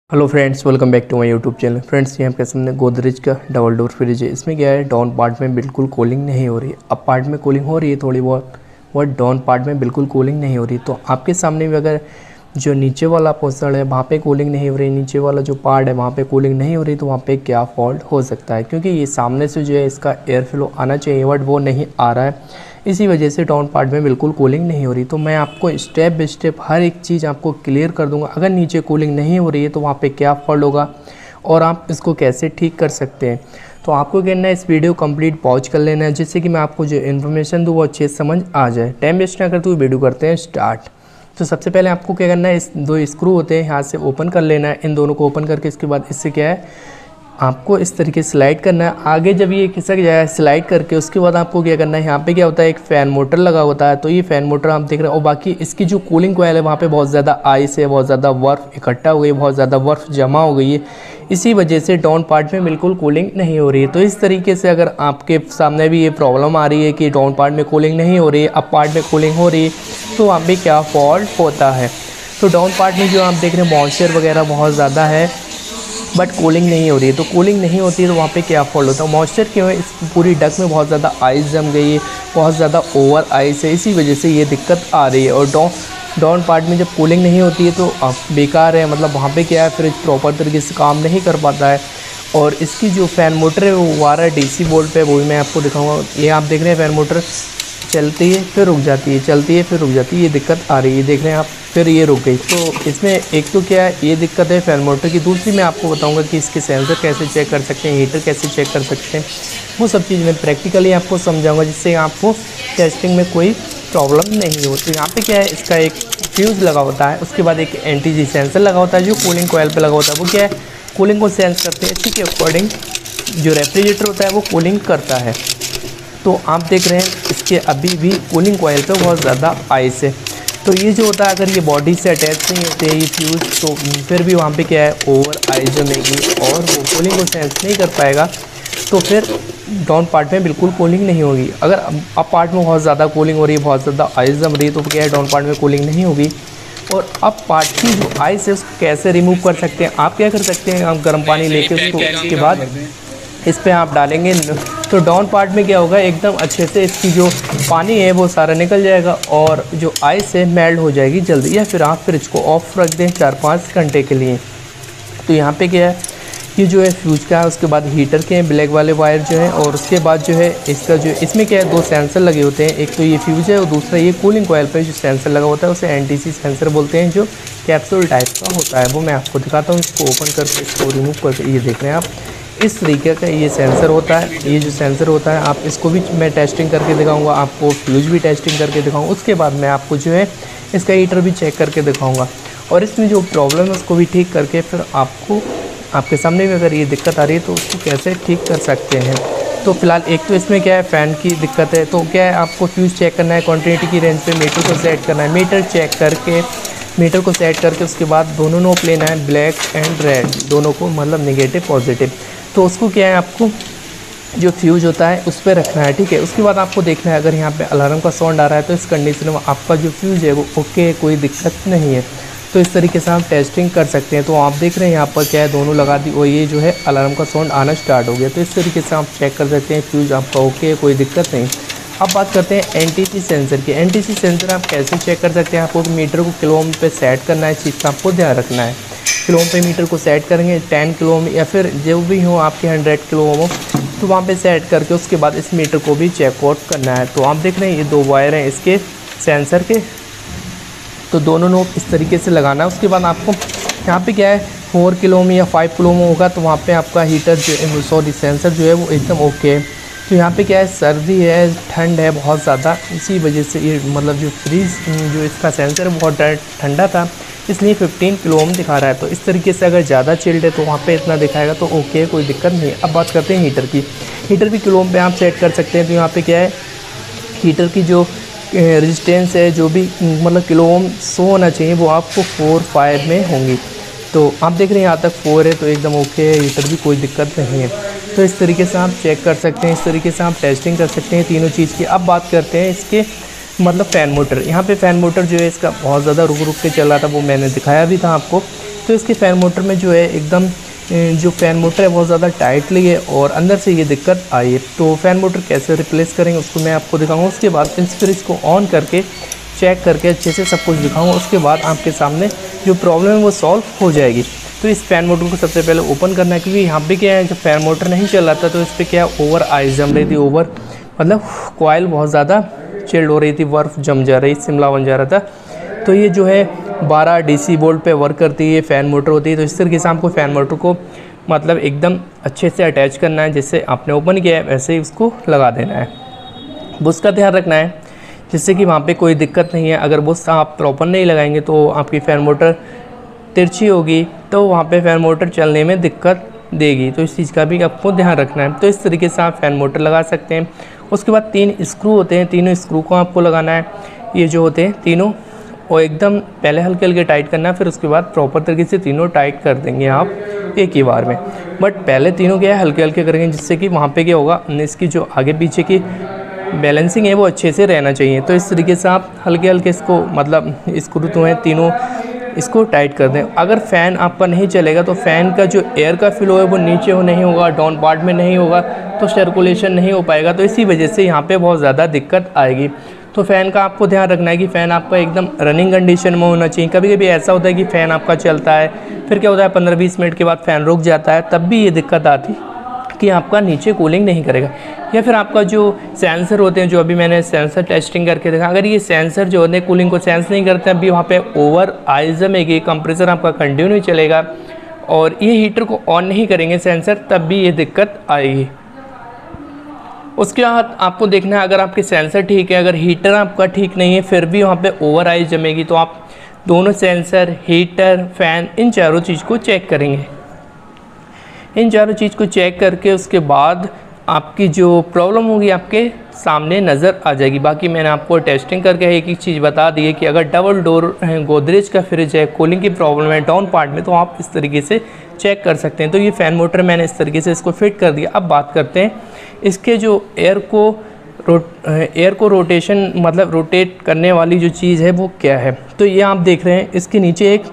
Hello friends, welcome back to my YouTube channel. Friends, ये आपके सामने गोदरेज का डबल डोर फ्रिज है। इसमें क्या है, डाउन पार्ट में बिल्कुल कूलिंग नहीं हो रही है। अप पार्ट में कूलिंग हो रही है थोड़ी बहुत, और डाउन पार्ट में बिल्कुल कूलिंग नहीं हो रही। तो आपके सामने भी अगर जो नीचे वाला पोर्शन है वहाँ पे कूलिंग नहीं हो रही, नीचे वाला जो पार्ट है वहाँ पे कूलिंग नहीं हो रही, तो वहाँ पे क्या फॉल्ट हो सकता है? क्योंकि ये सामने से जो है इसका एयर फ्लो आना चाहिए बट वो नहीं आ रहा है। इसी वजह से डाउन पार्ट में बिल्कुल कूलिंग नहीं हो रही। तो मैं आपको स्टेप बाय स्टेप हर एक चीज़ आपको क्लियर कर दूंगा। अगर नीचे कूलिंग नहीं हो रही है तो वहाँ पे क्या फॉल्ट होगा और आप इसको कैसे ठीक कर सकते हैं। तो आपको करना है, इस वीडियो कंप्लीट पॉज कर लेना है, जिससे कि मैं आपको जो इन्फॉर्मेशन दूँ वो अच्छे से समझ आ जाए। टाइम वेस्ट ना करते हुए वीडियो करते हैं स्टार्ट। तो सबसे पहले आपको क्या करना है, इस दो स्क्रू होते हैं यहाँ से ओपन कर लेना है। इन दोनों को ओपन करके इसके बाद इससे क्या है, आपको इस तरीके से स्लाइड करना है। आगे जब ये खिसक जाए स्लाइड करके, उसके बाद आपको क्या करना है, यहाँ पे क्या होता है, एक फ़ैन मोटर लगा होता है। तो ये फ़ैन मोटर आप देख रहे हैं, और बाकी इसकी जो कूलिंग कोयल है वहाँ पे बहुत ज़्यादा आइस है, बहुत ज़्यादा बर्फ़ इकट्ठा हो गई, बहुत ज़्यादा बर्फ़ जमा हो गई है। इसी वजह से डाउन पार्ट में बिल्कुल कूलिंग नहीं हो रही है। तो इस तरीके से अगर आपके सामने भी ये प्रॉब्लम आ रही है कि डाउन पार्ट में कूलिंग नहीं हो रही है, अप पार्ट में कूलिंग हो रही है, तो वहाँ पे क्या फॉल्ट होता है। तो डाउन पार्ट में जो आप देख रहे हैं मॉइस्चर वगैरह बहुत ज़्यादा है बट कूलिंग नहीं हो रही है। तो कूलिंग नहीं होती है तो वहाँ पे क्या फॉल्ट होता है, मॉइस्चर क्यों है, इस पूरी डक में बहुत ज़्यादा आइस जम गई है, बहुत ज़्यादा ओवर आइस है, इसी वजह से ये दिक्कत आ रही है। और डाउन पार्ट में जब कूलिंग नहीं होती है तो बेकार है, मतलब वहाँ पे क्या है, फ्रिज प्रॉपर तरीके से काम नहीं कर पाता है। और इसकी जो फ़ैन मोटर है वो 12 DC वोल्ट पे, वो भी मैं आपको दिखाऊंगा। ये आप देख रहे हैं फ़ैन मोटर चलती है फिर रुक जाती है, चलती है फिर रुक जाती है, ये दिक्कत आ रही है, देख रहे हैं आप, फिर ये रुक गई। तो इसमें एक तो क्या है, ये दिक्कत है फ़ैन मोटर की। दूसरी मैं आपको बताऊंगा कि इसके सेंसर कैसे चेक कर सकते हैं, हीटर कैसे चेक कर सकते हैं, वो सब चीज़ मैं प्रैक्टिकली आपको समझाऊंगा, जिससे आपको टेस्टिंग में कोई प्रॉब्लम नहीं हो। तो यहाँ पे क्या है, इसका एक फ्यूज़ लगा होता है, उसके बाद एक NTG सेंसर लगा होता है जो कूलिंग कोयल पर लगा होता है। वो क्या है, कूलिंग को सेंस करते हैं, इसी के अकॉर्डिंग जो रेफ्रिजरेटर होता है वो कूलिंग करता है। तो आप देख रहे हैं इसके अभी भी कूलिंग कोयल पे बहुत ज़्यादा आइस है। तो ये जो होता है, अगर ये बॉडी से अटैच नहीं होते ये फ्यूज़, तो फिर भी वहाँ पे क्या है, ओवर आइस जमेगी और वो कूलिंग को सेंस नहीं कर पाएगा। तो फिर डाउन पार्ट में बिल्कुल कूलिंग नहीं होगी। अगर अप पार्ट में बहुत ज़्यादा कूलिंग हो रही है, बहुत ज़्यादा आइस जम रही है, तो क्या है, डाउन पार्ट में कूलिंग नहीं होगी। और अप पार्ट की जो आइस है उसको कैसे रिमूव कर सकते हैं, आप क्या कर सकते हैं, आप गर्म पानी लेके उसके बाद इस पर आप डालेंगे, तो डाउन पार्ट में क्या होगा, एकदम अच्छे से इसकी जो पानी है वो सारा निकल जाएगा और जो आइस है मेल्ट हो जाएगी जल्दी। या फिर आप फ्रिज को ऑफ रख दें 4-5 घंटे के लिए। तो यहाँ पे क्या है, ये जो है फ्यूज का है, उसके बाद हीटर के हैं ब्लैक वाले वायर जो है, और उसके बाद जो है इसका जो इसमें क्या है, 2 सेंसर लगे होते हैं। एक तो ये फ्यूज है और दूसरा ये कूलिंग कोयल पे जो सेंसर लगा होता है उसे NTC सेंसर बोलते हैं, जो कैप्सूल टाइप का होता है। वो मैं आपको दिखाता हूँ, इसको ओपन करके इसको रिमूव करके, ये देख रहे हैं आप, इस तरीके का ये सेंसर होता है। ये जो सेंसर होता है, आप इसको भी मैं टेस्टिंग करके दिखाऊंगा, आपको फ्यूज भी टेस्टिंग करके दिखाऊंगा। उसके बाद मैं आपको जो है इसका हीटर भी चेक करके दिखाऊंगा, और इसमें जो प्रॉब्लम है उसको भी ठीक करके फिर आपको, आपके सामने भी अगर ये दिक्कत आ रही है तो उसको कैसे ठीक कर सकते हैं। तो फिलहाल एक तो इसमें क्या है, फ़ैन की दिक्कत है। तो क्या है, आपको फ्यूज़ चेक करना है, क्वान्टिटी की रेंज पे मीटर को सेट करना है। मीटर को सेट करके उसके बाद दोनों नोब लेना है, ब्लैक एंड रेड दोनों को, मतलब नेगेटिव पॉजिटिव। तो उसको क्या है, आपको जो फ्यूज होता है उस पर रखना है, ठीक है। उसके बाद आपको देखना है, अगर यहाँ पे अलार्म का साउंड आ रहा है तो इस कंडीशन में आपका जो फ्यूज है वो ओके, कोई दिक्कत नहीं है। तो इस तरीके से आप टेस्टिंग कर सकते हैं। तो आप देख रहे हैं यहाँ पर क्या है, दोनों लगा दी और ये जो है अलार्म का साउंड आना स्टार्ट हो गया। तो इस तरीके से आप चेक कर सकते हैं फ्यूज आपका ओके है, कोई दिक्कत नहीं। अब बात करते हैं NTC सेंसर की। NTC सेंसर आप कैसे चेक कर सकते हैं, आपको मीटर को किलो ओम पे सेट करना है, इस चीज़ का आपको ध्यान रखना है। किलो ओम पे मीटर को सेट करेंगे, 10 किलो ओम या फिर जो भी हो आपके 100 किलो ओम हो, तो वहाँ पे सेट करके उसके बाद इस मीटर को भी चेकआउट करना है। तो आप देख रहे हैं ये 2 वायर हैं इसके सेंसर के, तो दोनों नोब इस तरीके से लगाना है। उसके बाद आपको यहाँ पे क्या है, 4 किलो ओम या 5 किलो ओम होगा तो वहाँ पे आपका हीटर जो सेंसर जो है वो एकदम ओके है। तो यहाँ पे क्या है, सर्दी है, ठंड है बहुत ज़्यादा, इसी वजह से ये मतलब जो फ्रीज जो इसका सेंसर है बहुत ठंडा था, इसलिए 15 किलो ओम दिखा रहा है। तो इस तरीके से अगर ज़्यादा चिल्ड है तो वहाँ पे इतना दिखाएगा, तो ओके, कोई दिक्कत नहीं है। अब बात करते हैं हीटर की। हीटर भी किलो ओम पे आप सेट कर सकते हैं। तो यहाँ पे क्या है, हीटर की जो रेजिस्टेंस है, जो भी मतलब किलो ओम शो होना चाहिए, वो आपको 4-5 में होंगी। तो आप देख रहे हैं यहाँ तक 4 है, तो एकदम ओके है, हीटर भी कोई दिक्कत नहीं है। तो इस तरीके से आप चेक कर सकते हैं, इस तरीके से आप टेस्टिंग कर सकते हैं तीनों चीज़ की। अब बात करते हैं इसके मतलब फ़ैन मोटर। यहाँ पे फ़ैन मोटर जो है इसका बहुत ज़्यादा रुक रुक के चल रहा था, वो मैंने दिखाया भी था आपको। तो इसके फ़ैन मोटर में जो है एकदम जो फ़ैन मोटर है बहुत ज़्यादा टाइटली है और अंदर से ये दिक्कत आई है। तो फ़ैन मोटर कैसे रिप्लेस करेंगे उसको मैं आपको दिखाऊंगा। उसके बाद फिर इसको ऑन करके चेक करके अच्छे से सब कुछ दिखाऊंगा। उसके बाद आपके सामने जो प्रॉब्लम है वो सॉल्व हो जाएगी। तो इस फ़ैन मोटर को सबसे पहले ओपन करना है, क्योंकि यहाँ पे क्या है जब फ़ैन मोटर नहीं चल रहा था तो इस पर क्या ओवर आइस जम रही थी, ओवर मतलब कॉइल बहुत ज़्यादा चिल्ड हो रही थी, बर्फ़ जम जा रही, शिमला बन जा रहा था। तो ये जो है 12 DC वोल्ट पे वर्क करती है, फ़ैन मोटर होती है। तो इस तरीके से आपको फ़ैन मोटर को मतलब एकदम अच्छे से अटैच करना है, जैसे आपने ओपन किया है वैसे ही उसको लगा देना है। बुश का ध्यान रखना है जिससे कि वहाँ पे कोई दिक्कत नहीं है। अगर बुश आप प्रॉपर नहीं लगाएंगे तो आपकी फ़ैन मोटर तिरछी होगी, तो वहाँ पे फ़ैन मोटर चलने में दिक्कत देगी। तो इस चीज़ का भी आपको ध्यान रखना है। तो इस तरीके से आप फ़ैन मोटर लगा सकते हैं। उसके बाद 3 स्क्रू होते हैं, तीनों स्क्रू को आपको लगाना है। ये जो होते हैं तीनों, और एकदम पहले हल्के हल्के टाइट करना है, फिर उसके बाद प्रॉपर तरीके से तीनों टाइट कर देंगे आप एक ही बार में। बट पहले तीनों क्या है हल्के हल्के करेंगे, जिससे कि वहाँ पे क्या होगा इसकी जो आगे पीछे की बैलेंसिंग है वो अच्छे से रहना चाहिए। तो इस तरीके से आप हल्के हल्के इसको मतलब स्क्रू तो हैं तीनों, इसको टाइट कर दें। अगर फ़ैन आपका नहीं चलेगा तो फ़ैन का जो एयर का फ्लो है वो नीचे हो नहीं होगा, डाउन पार्ट में नहीं होगा, तो सर्कुलेशन नहीं हो पाएगा। तो इसी वजह से यहाँ पे बहुत ज़्यादा दिक्कत आएगी। तो फ़ैन का आपको ध्यान रखना है कि फ़ैन आपका एकदम रनिंग कंडीशन में होना चाहिए। कभी कभी ऐसा होता है कि फ़ैन आपका चलता है, फिर क्या होता है 15-20 मिनट के बाद फ़ैन रुक जाता है, तब भी ये दिक्कत आती कि आपका नीचे कूलिंग नहीं करेगा। या फिर आपका जो सेंसर होते हैं, जो अभी मैंने सेंसर टेस्टिंग करके देखा, अगर ये सेंसर जो होते हैं कूलिंग को सेंस नहीं करते, अभी वहाँ पे ओवर आइस जमेगी, कंप्रेसर आपका कंटिन्यू चलेगा और ये हीटर को ऑन नहीं करेंगे सेंसर, तब भी ये दिक्कत आएगी। उसके बाद आपको देखना है अगर आपके सेंसर ठीक है, अगर हीटर आपका ठीक नहीं है, फिर भी वहाँ पे ओवर आइस जमेगी, तो आप दोनों सेंसर, हीटर, फ़ैन, इन चारों चीज़ को चेक करेंगे। इन चारों चीज़ को चेक करके उसके बाद आपकी जो प्रॉब्लम होगी आपके सामने नज़र आ जाएगी। बाकी मैंने आपको टेस्टिंग करके एक एक चीज़ बता दी है कि अगर डबल डोर गोदरेज का फ्रिज है, कूलिंग की प्रॉब्लम है डाउन पार्ट में, तो आप इस तरीके से चेक कर सकते हैं। तो ये फ़ैन मोटर मैंने इस तरीके से इसको फिट कर दिया। अब बात करते हैं इसके जो एयर को रोटेशन मतलब रोटेट करने वाली जो चीज़ है वो क्या है। तो ये आप देख रहे हैं इसके नीचे एक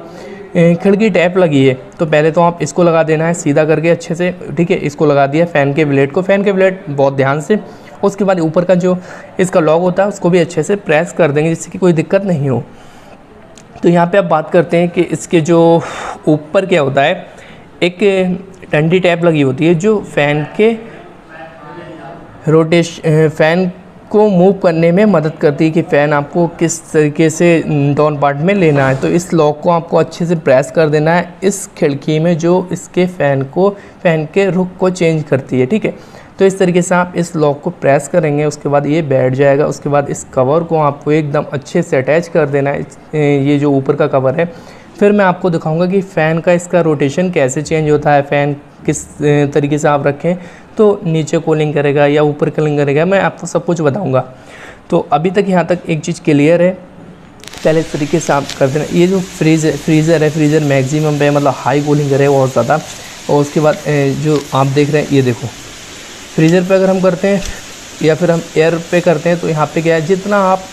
खिड़की टैप लगी है। तो पहले तो आप इसको लगा देना है सीधा करके अच्छे से, ठीक है। इसको लगा दिया फ़ैन के ब्लेड को, फ़ैन के ब्लेड बहुत ध्यान से। उसके बाद ऊपर का जो इसका लॉक होता है उसको भी अच्छे से प्रेस कर देंगे, जिससे कि कोई दिक्कत नहीं हो। तो यहाँ पे आप बात करते हैं कि इसके जो ऊपर क्या होता है, एक डंडी टैप लगी होती है जो फ़ैन के फ़ैन को मूव करने में मदद करती है कि फ़ैन आपको किस तरीके से डाउन पार्ट में लेना है। तो इस लॉक को आपको अच्छे से प्रेस कर देना है इस खिड़की में, जो इसके फ़ैन के रुख को चेंज करती है, ठीक है। तो इस तरीके से आप इस लॉक को प्रेस करेंगे, उसके बाद ये बैठ जाएगा। उसके बाद इस कवर को आपको एकदम अच्छे से अटैच कर देना है, ये जो ऊपर का कवर है। फिर मैं आपको दिखाऊंगा कि फ़ैन का इसका रोटेशन कैसे चेंज होता है, फ़ैन किस तरीके से आप रखें तो नीचे कूलिंग करेगा या ऊपर कूलिंग करेगा, मैं आपको सब कुछ बताऊंगा। तो अभी तक यहाँ तक एक चीज़ क्लियर है। पहले इस तरीके से आप कर देना। ये जो फ्रीज़र है, फ्रीज़र मैक्सिमम पे मतलब हाई कूलिंग करे बहुत ज़्यादा। और उसके बाद जो आप देख रहे हैं, ये देखो फ्रीज़र पे अगर हम करते हैं या फिर हम एयर पे करते हैं, तो यहाँ पे क्या है, जितना आप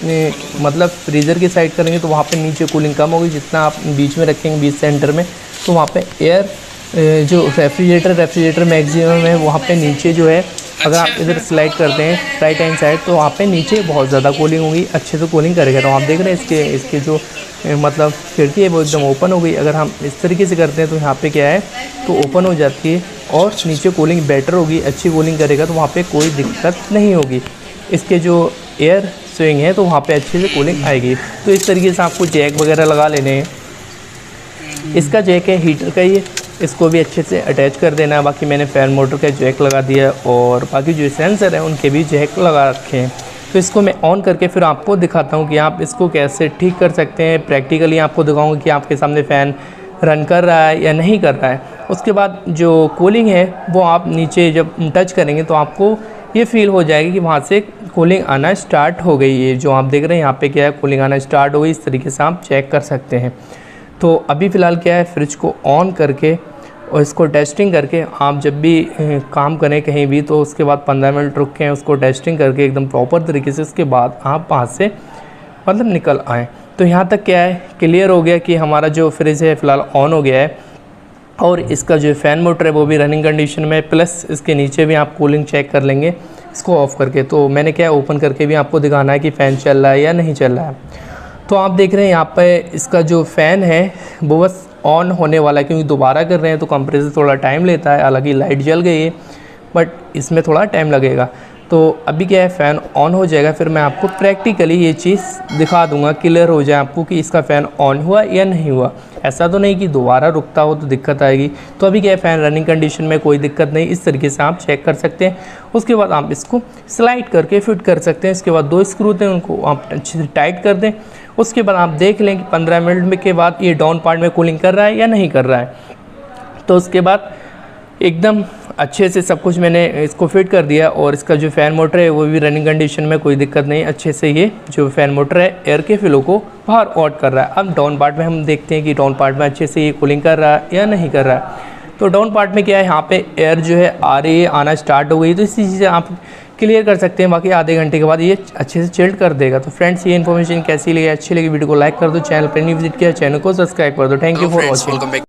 मतलब फ्रीज़र की साइड करेंगे तो वहाँ पे नीचे कूलिंग कम होगी, जितना आप बीच में रखेंगे, बीच सेंटर में, तो वहाँ पे एयर जो रेफ्रिजरेटर मैक्सिमम है वहाँ पे नीचे जो है, अगर आप इधर स्लाइड करते हैं राइट हैंड साइड, तो वहाँ पे नीचे बहुत ज़्यादा कूलिंग होगी, अच्छे से कूलिंग करेगा। तो आप देख रहे हैं इसके जो मतलब खिड़की है वो एकदम ओपन हो गई। अगर हम इस तरीके से करते हैं तो यहाँ पे क्या है, तो ओपन हो जाती है और नीचे कूलिंग बेटर होगी, अच्छी कूलिंग करेगा, तो वहाँ पे कोई दिक्कत नहीं होगी। इसके जो एयर स्विंग है तो वहाँ पे अच्छे से कूलिंग आएगी। तो इस तरीके से आपको जैक वगैरह लगा लेने हैं। इसका जैक है हीटर का, ये इसको भी अच्छे से अटैच कर देना है। बाकी मैंने फ़ैन मोटर का जैक लगा दिया और बाकी जो सेंसर है उनके भी जैक लगा रखे हैं। तो इसको मैं ऑन करके फिर आपको दिखाता हूँ कि आप इसको कैसे ठीक कर सकते हैं। प्रैक्टिकली आपको दिखाऊंगा कि आपके सामने फ़ैन रन कर रहा है या नहीं कर रहा है। उसके बाद जो कूलिंग है वो आप नीचे जब टच करेंगे तो आपको ये फील हो जाएगी कि वहाँ से कूलिंग आना स्टार्ट हो गई है। जो आप देख रहे हैं यहाँ पे क्या है, कूलिंग आना स्टार्ट हो गई। इस तरीके से आप चेक कर सकते हैं। तो अभी फ़िलहाल क्या है, फ्रिज को ऑन करके और इसको टेस्टिंग करके आप जब भी काम करें कहीं भी, तो उसके बाद 15 मिनट रुक के उसको टेस्टिंग करके एकदम प्रॉपर तरीके से, उसके बाद आप वहाँ से मतलब निकल आएँ। तो यहाँ तक क्या है, क्लियर हो गया कि हमारा जो फ्रिज है फ़िलहाल ऑन हो गया है और इसका जो फ़ैन मोटर है वो भी रनिंग कंडीशन में, प्लस इसके नीचे भी आप कूलिंग चेक कर लेंगे इसको ऑफ़ करके। तो मैंने क्या ओपन करके भी आपको दिखाना है कि फ़ैन चल रहा है या नहीं चल रहा है। तो आप देख रहे हैं यहाँ पे इसका जो फ़ैन है वो बस ऑन होने वाला है, क्योंकि दोबारा कर रहे हैं तो कंप्रेसर थोड़ा टाइम लेता है। हालांकि लाइट जल गई है बट इसमें थोड़ा टाइम लगेगा। तो अभी क्या है, फ़ैन ऑन हो जाएगा, फिर मैं आपको प्रैक्टिकली ये चीज़ दिखा दूंगा, क्लियर हो जाए आपको कि इसका फ़ैन ऑन हुआ या नहीं हुआ। ऐसा तो नहीं कि दोबारा रुकता हो तो दिक्कत आएगी। तो अभी क्या है, फ़ैन रनिंग कंडीशन में, कोई दिक्कत नहीं। इस तरीके से आप चेक कर सकते हैं। उसके बाद आप इसको स्लाइड करके फिट कर सकते हैं। इसके बाद 2 स्क्रू थे, उनको आप अच्छे से टाइट कर दें। उसके बाद आप देख लें कि 15 मिनट के बाद ये डाउन पार्ट में कूलिंग कर रहा है या नहीं कर रहा है। तो उसके बाद एकदम अच्छे से सब कुछ मैंने इसको फिट कर दिया और इसका जो फ़ैन मोटर है वो भी रनिंग कंडीशन में, कोई दिक्कत नहीं। अच्छे से ये जो फ़ैन मोटर है एयर के फ्लो को बाहर आउट कर रहा है। अब डाउन पार्ट में हम देखते हैं कि डाउन पार्ट में अच्छे से ये कूलिंग कर रहा है या नहीं कर रहा है। तो डाउन पार्ट में क्या है, यहाँ पे एयर जो है आ रही है, आना स्टार्ट हो गई। तो इसी चीज़ से आप क्लियर कर सकते हैं। बाकी आधे घंटे के बाद ये अच्छे से चिल्ड कर देगा। तो फ्रेंड्स, ये इन्फॉर्मेशन कैसी लगी, अच्छी लगी वीडियो को लाइक कर दो, चैनल पर नहीं विजिट किया चैनल को सब्सक्राइब कर दो। Thank you for watching.